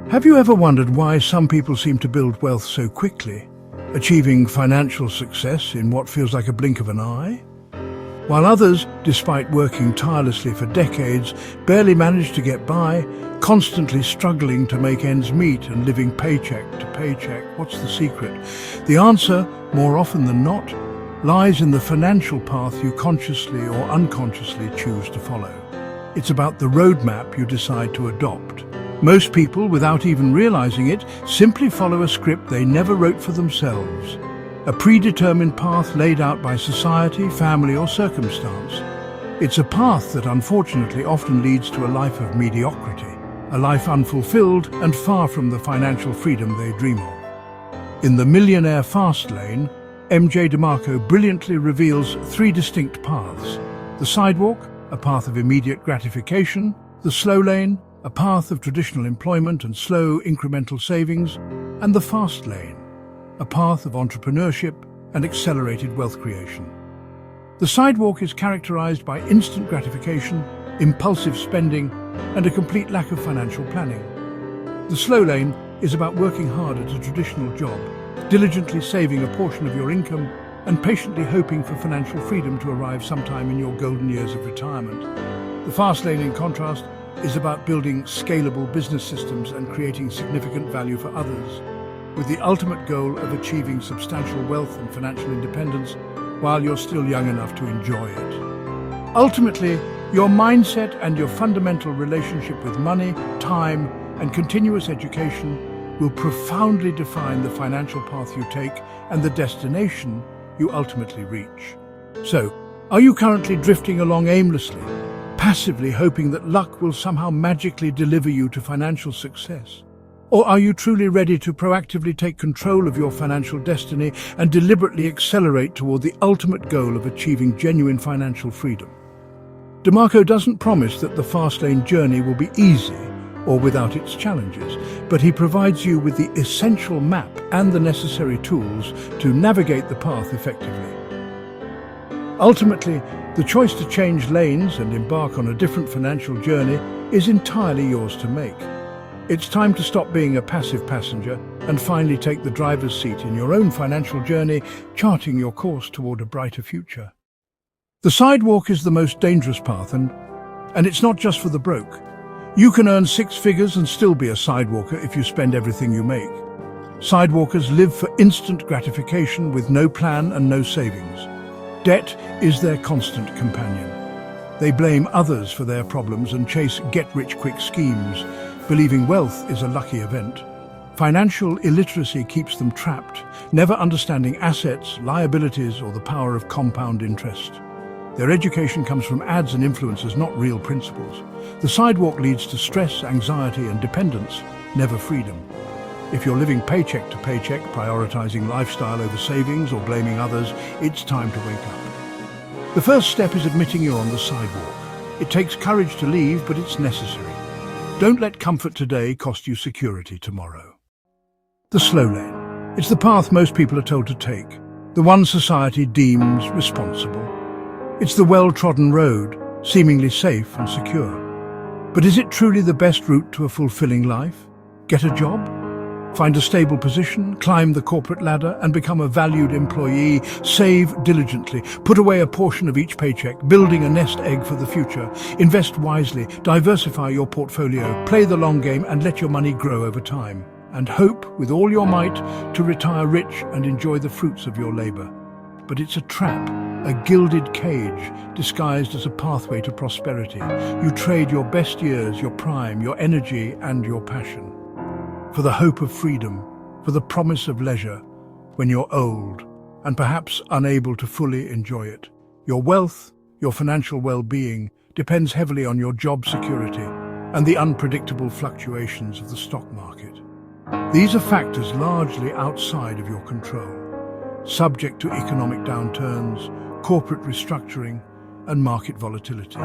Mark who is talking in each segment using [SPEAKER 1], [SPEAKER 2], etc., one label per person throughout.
[SPEAKER 1] Have you ever wondered why some people seem to build wealth so quickly, achieving financial success in what feels like a blink of an eye? While others, despite working tirelessly for decades, barely manage to get by, constantly struggling to make ends meet and living paycheck to paycheck. What's the secret? The answer, more often than not, lies in the financial path you consciously or unconsciously choose to follow. It's about the roadmap you decide to adopt. Most people, without even realizing it, simply follow a script they never wrote for themselves. A predetermined path laid out by society, family, or circumstance. It's a path that unfortunately often leads to a life of mediocrity, a life unfulfilled and far from the financial freedom they dream of. In the Millionaire Fastlane, MJ DeMarco brilliantly reveals three distinct paths. The sidewalk, a path of immediate gratification; the slow lane, a path of traditional employment and slow incremental savings; and the fast lane, a path of entrepreneurship and accelerated wealth creation. The sidewalk is characterized by instant gratification, impulsive spending, and a complete lack of financial planning. The slow lane is about working hard at a traditional job, diligently saving a portion of your income, and patiently hoping for financial freedom to arrive sometime in your golden years of retirement. The fast lane, in contrast, is about building scalable business systems and creating significant value for others, with the ultimate goal of achieving substantial wealth and financial independence while you're still young enough to enjoy it. Ultimately, your mindset and your fundamental relationship with money, time, and continuous education will profoundly define the financial path you take and the destination you ultimately reach. So, are you currently drifting along aimlessly, passively hoping that luck will somehow magically deliver you to financial success? Or are you truly ready to proactively take control of your financial destiny and deliberately accelerate toward the ultimate goal of achieving genuine financial freedom? DeMarco doesn't promise that the fast lane journey will be easy or without its challenges, but he provides you with the essential map and the necessary tools to navigate the path effectively. Ultimately, the choice to change lanes and embark on a different financial journey is entirely yours to make. It's time to stop being a passive passenger and finally take the driver's seat in your own financial journey, charting your course toward a brighter future. The sidewalk is the most dangerous path, and it's not just for the broke. You can earn six figures and still be a sidewalker if you spend everything you make. Sidewalkers live for instant gratification with no plan and no savings. Debt is their constant companion. They blame others for their problems and chase get-rich-quick schemes, believing wealth is a lucky event. Financial illiteracy keeps them trapped, never understanding assets, liabilities, or the power of compound interest. Their education comes from ads and influencers, not real principles. The sidewalk leads to stress, anxiety, and dependence, never freedom. If you're living paycheck to paycheck, prioritizing lifestyle over savings or blaming others, it's time to wake up. The first step is admitting you're on the sidewalk. It takes courage to leave, but it's necessary. Don't let comfort today cost you security tomorrow. The slow lane. It's the path most people are told to take, the one society deems responsible. It's the well-trodden road, seemingly safe and secure. But is it truly the best route to a fulfilling life? Get a job? Find a stable position, climb the corporate ladder, and become a valued employee. Save diligently, put away a portion of each paycheck, building a nest egg for the future. Invest wisely, diversify your portfolio, play the long game, and let your money grow over time. And hope, with all your might, to retire rich and enjoy the fruits of your labor. But it's a trap, a gilded cage, disguised as a pathway to prosperity. You trade your best years, your prime, your energy, and your passion for the hope of freedom, for the promise of leisure, when you're old and perhaps unable to fully enjoy it. Your wealth, your financial well-being, depends heavily on your job security and the unpredictable fluctuations of the stock market. These are factors largely outside of your control, subject to economic downturns, corporate restructuring, and market volatility.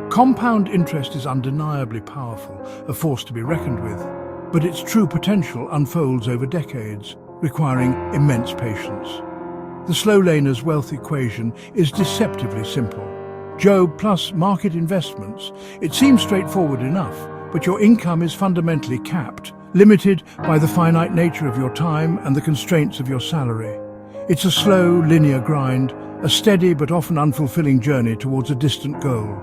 [SPEAKER 1] Compound interest is undeniably powerful, a force to be reckoned with, but its true potential unfolds over decades, requiring immense patience. The slow laner's wealth equation is deceptively simple. Job plus market investments. It seems straightforward enough, but your income is fundamentally capped, limited by the finite nature of your time and the constraints of your salary. It's a slow, linear grind, a steady but often unfulfilling journey towards a distant goal.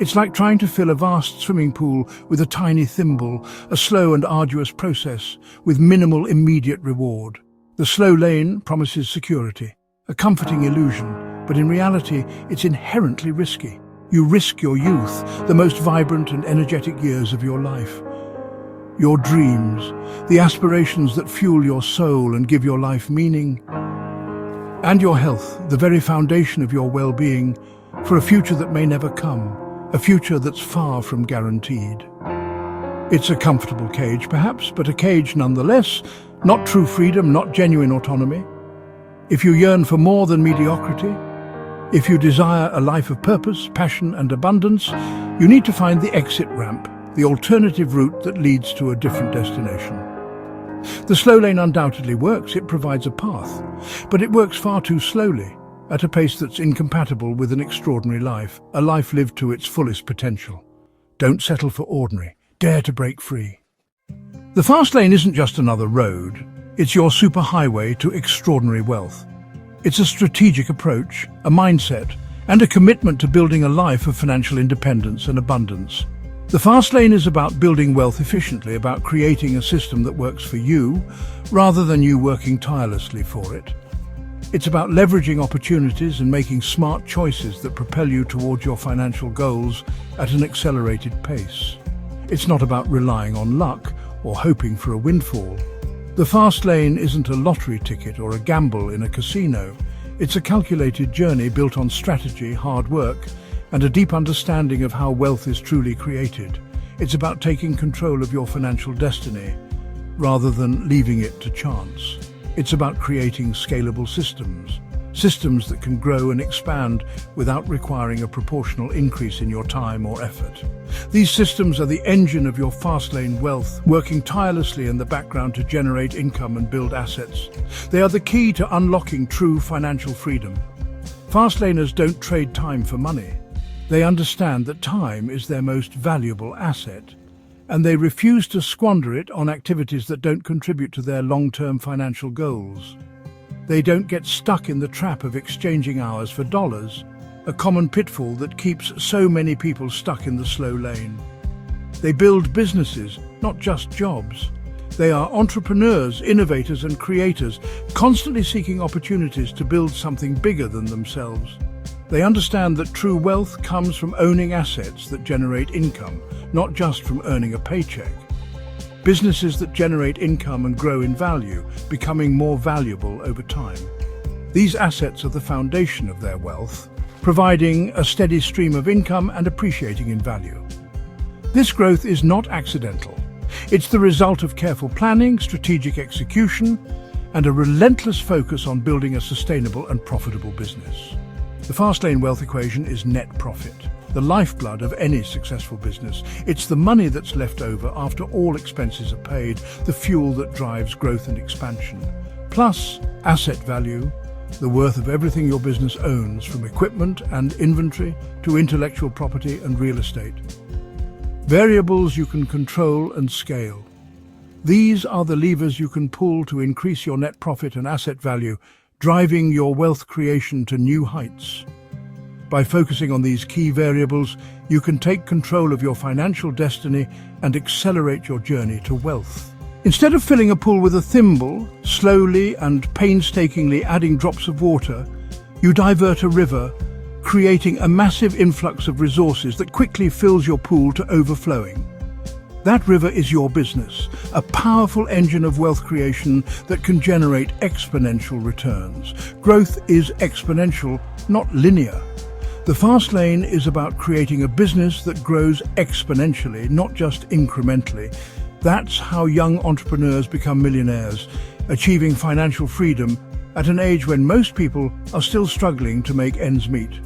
[SPEAKER 1] It's like trying to fill a vast swimming pool with a tiny thimble, a slow and arduous process with minimal immediate reward. The slow lane promises security, a comforting illusion, but in reality it's inherently risky. You risk your youth, the most vibrant and energetic years of your life. Your dreams, the aspirations that fuel your soul and give your life meaning. And your health, the very foundation of your well-being, for a future that may never come, a future that's far from guaranteed. It's a comfortable cage, perhaps, but a cage nonetheless, not true freedom, not genuine autonomy. If you yearn for more than mediocrity, if you desire a life of purpose, passion and abundance, you need to find the exit ramp, the alternative route that leads to a different destination. The slow lane undoubtedly works, it provides a path, but it works far too slowly, at a pace that's incompatible with an extraordinary life, a life lived to its fullest potential. Don't settle for ordinary, dare to break free. The fast lane isn't just another road, it's your superhighway to extraordinary wealth. It's a strategic approach, a mindset, and a commitment to building a life of financial independence and abundance. The fast lane is about building wealth efficiently, about creating a system that works for you, rather than you working tirelessly for it. It's about leveraging opportunities and making smart choices that propel you towards your financial goals at an accelerated pace. It's not about relying on luck or hoping for a windfall. The fast lane isn't a lottery ticket or a gamble in a casino. It's a calculated journey built on strategy, hard work, and a deep understanding of how wealth is truly created. It's about taking control of your financial destiny, rather than leaving it to chance. It's about creating scalable systems that can grow and expand without requiring a proportional increase in your time or effort. These systems are the engine of your fast lane wealth, working tirelessly in the background to generate income and build assets. They are the key to unlocking true financial freedom. Fast laners don't trade time for money. They understand that time is their most valuable asset, and they refuse to squander it on activities that don't contribute to their long-term financial goals. They don't get stuck in the trap of exchanging hours for dollars, a common pitfall that keeps so many people stuck in the slow lane. They build businesses, not just jobs. They are entrepreneurs, innovators and creators, constantly seeking opportunities to build something bigger than themselves. They understand that true wealth comes from owning assets that generate income, not just from earning a paycheck. Businesses that generate income and grow in value, becoming more valuable over time. These assets are the foundation of their wealth, providing a steady stream of income and appreciating in value. This growth is not accidental. It's the result of careful planning, strategic execution, and a relentless focus on building a sustainable and profitable business. The fast lane wealth equation is net profit, the lifeblood of any successful business. It's the money that's left over after all expenses are paid, the fuel that drives growth and expansion. Plus, asset value, the worth of everything your business owns, from equipment and inventory to intellectual property and real estate. Variables you can control and scale. These are the levers you can pull to increase your net profit and asset value, driving your wealth creation to new heights. By focusing on these key variables, you can take control of your financial destiny and accelerate your journey to wealth. Instead of filling a pool with a thimble, slowly and painstakingly adding drops of water, you divert a river, creating a massive influx of resources that quickly fills your pool to overflowing. That river is your business, a powerful engine of wealth creation that can generate exponential returns. Growth is exponential, not linear. The fast lane is about creating a business that grows exponentially, not just incrementally. That's how young entrepreneurs become millionaires, achieving financial freedom at an age when most people are still struggling to make ends meet.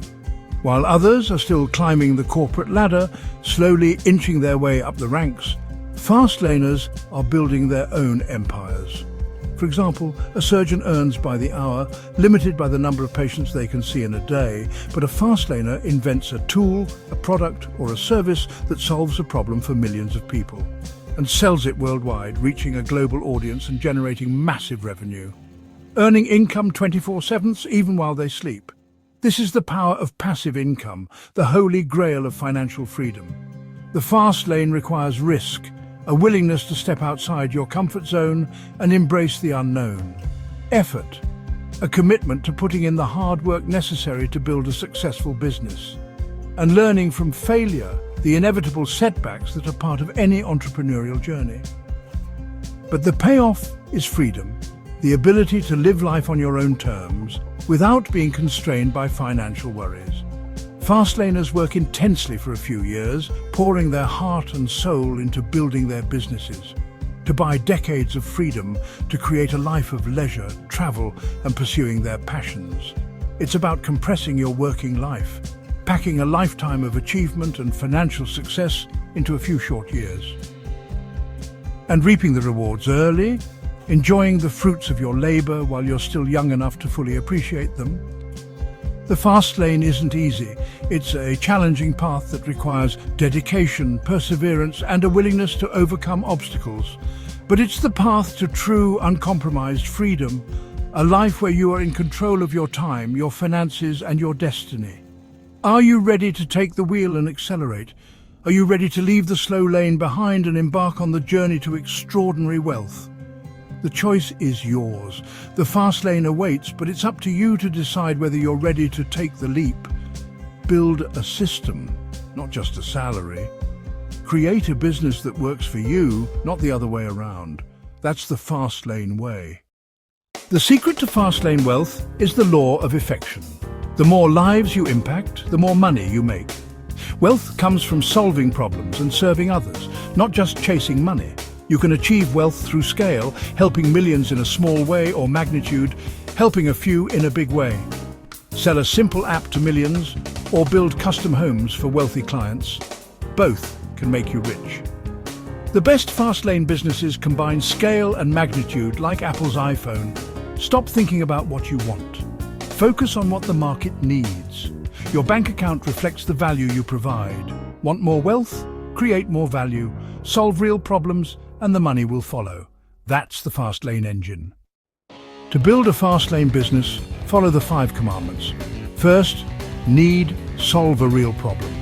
[SPEAKER 1] While others are still climbing the corporate ladder, slowly inching their way up the ranks, fast laners are building their own empires. For example, a surgeon earns by the hour, limited by the number of patients they can see in a day, but a Fastlaner invents a tool, a product, or a service that solves a problem for millions of people, and sells it worldwide, reaching a global audience and generating massive revenue. Earning income 24/7, even while they sleep. This is the power of passive income, the holy grail of financial freedom. The fast lane requires risk, a willingness to step outside your comfort zone and embrace the unknown. Effort, a commitment to putting in the hard work necessary to build a successful business. And learning from failure, the inevitable setbacks that are part of any entrepreneurial journey. But the payoff is freedom, the ability to live life on your own terms without being constrained by financial worries. Fastlaners work intensely for a few years, pouring their heart and soul into building their businesses, to buy decades of freedom, to create a life of leisure, travel, and pursuing their passions. It's about compressing your working life, packing a lifetime of achievement and financial success into a few short years. And reaping the rewards early, enjoying the fruits of your labor while you're still young enough to fully appreciate them. The fast lane isn't easy. It's a challenging path that requires dedication, perseverance, and a willingness to overcome obstacles. But it's the path to true, uncompromised freedom, a life where you are in control of your time, your finances, and your destiny. Are you ready to take the wheel and accelerate? Are you ready to leave the slow lane behind and embark on the journey to extraordinary wealth? The choice is yours. The fast lane awaits, but it's up to you to decide whether you're ready to take the leap. Build a system, not just a salary. Create a business that works for you, not the other way around. That's the fast lane way. The secret to fast lane wealth is the law of affection. The more lives you impact, the more money you make. Wealth comes from solving problems and serving others, not just chasing money. You can achieve wealth through scale, helping millions in a small way, or magnitude, helping a few in a big way. Sell a simple app to millions, or build custom homes for wealthy clients. Both can make you rich. The best fast lane businesses combine scale and magnitude like Apple's iPhone. Stop thinking about what you want. Focus on what the market needs. Your bank account reflects the value you provide. Want more wealth? Create more value. Solve real problems, and the money will follow. That's the fast lane engine. To build a fast lane business, follow the 5 commandments. First, need, solve a real problem.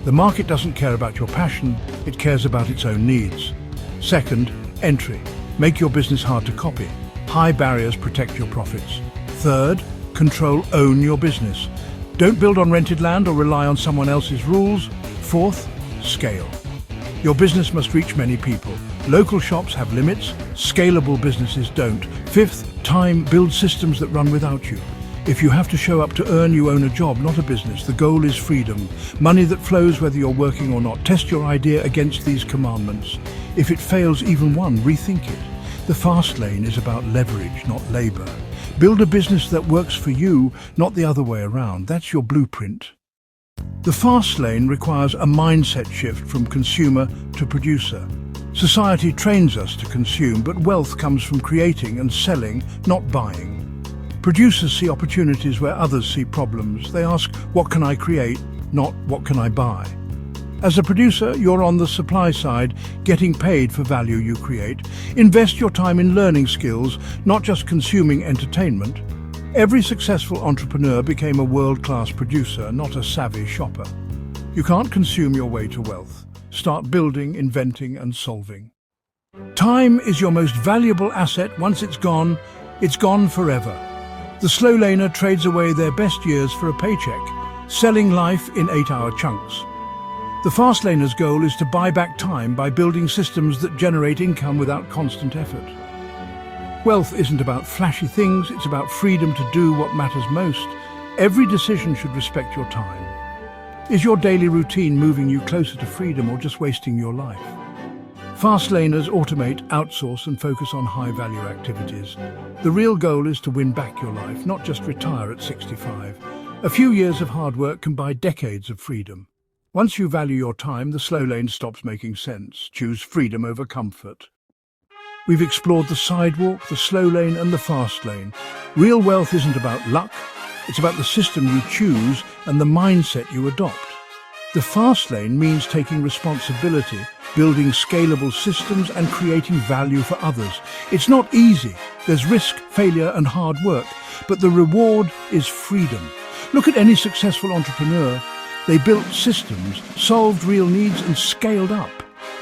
[SPEAKER 1] The market doesn't care about your passion, it cares about its own needs. Second, entry. Make your business hard to copy. High barriers protect your profits. Third, control, own your business. Don't build on rented land or rely on someone else's rules. Fourth, scale. Your business must reach many people. Local shops have limits, scalable businesses don't. Fifth, time, build systems that run without you. If you have to show up to earn, you own a job, not a business. The goal is freedom. Money that flows whether you're working or not. Test your idea against these commandments. If it fails even one, rethink it. The fast lane is about leverage, not labor. Build a business that works for you, not the other way around. That's your blueprint. The fast lane requires a mindset shift from consumer to producer. Society trains us to consume, but wealth comes from creating and selling, not buying. Producers see opportunities where others see problems. They ask, what can I create, not what can I buy? As a producer, you're on the supply side, getting paid for value you create. Invest your time in learning skills, not just consuming entertainment. Every successful entrepreneur became a world-class producer, not a savvy shopper. You can't consume your way to wealth. Start building, inventing, and solving. Time is your most valuable asset. Once it's gone forever. The slow laner trades away their best years for a paycheck, selling life in 8-hour chunks. The fast laner's goal is to buy back time by building systems that generate income without constant effort. Wealth isn't about flashy things, it's about freedom to do what matters most. Every decision should respect your time. Is your daily routine moving you closer to freedom or just wasting your life? Fast laners automate, outsource, and focus on high-value activities. The real goal is to win back your life, not just retire at 65. A few years of hard work can buy decades of freedom. Once you value your time, the slow lane stops making sense. Choose freedom over comfort. We've explored the sidewalk, the slow lane and the fast lane. Real wealth isn't about luck, it's about the system you choose and the mindset you adopt. The fast lane means taking responsibility, building scalable systems and creating value for others. It's not easy. There's risk, failure and hard work, but the reward is freedom. Look at any successful entrepreneur. They built systems, solved real needs and scaled up.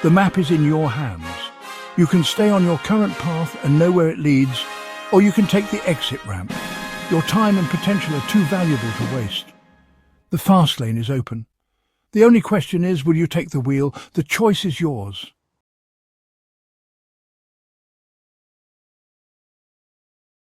[SPEAKER 1] The map is in your hands. You can stay on your current path and know where it leads, or you can take the exit ramp. Your time and potential are too valuable to waste. The fast lane is open. The only question is, will you take the wheel? The choice is yours.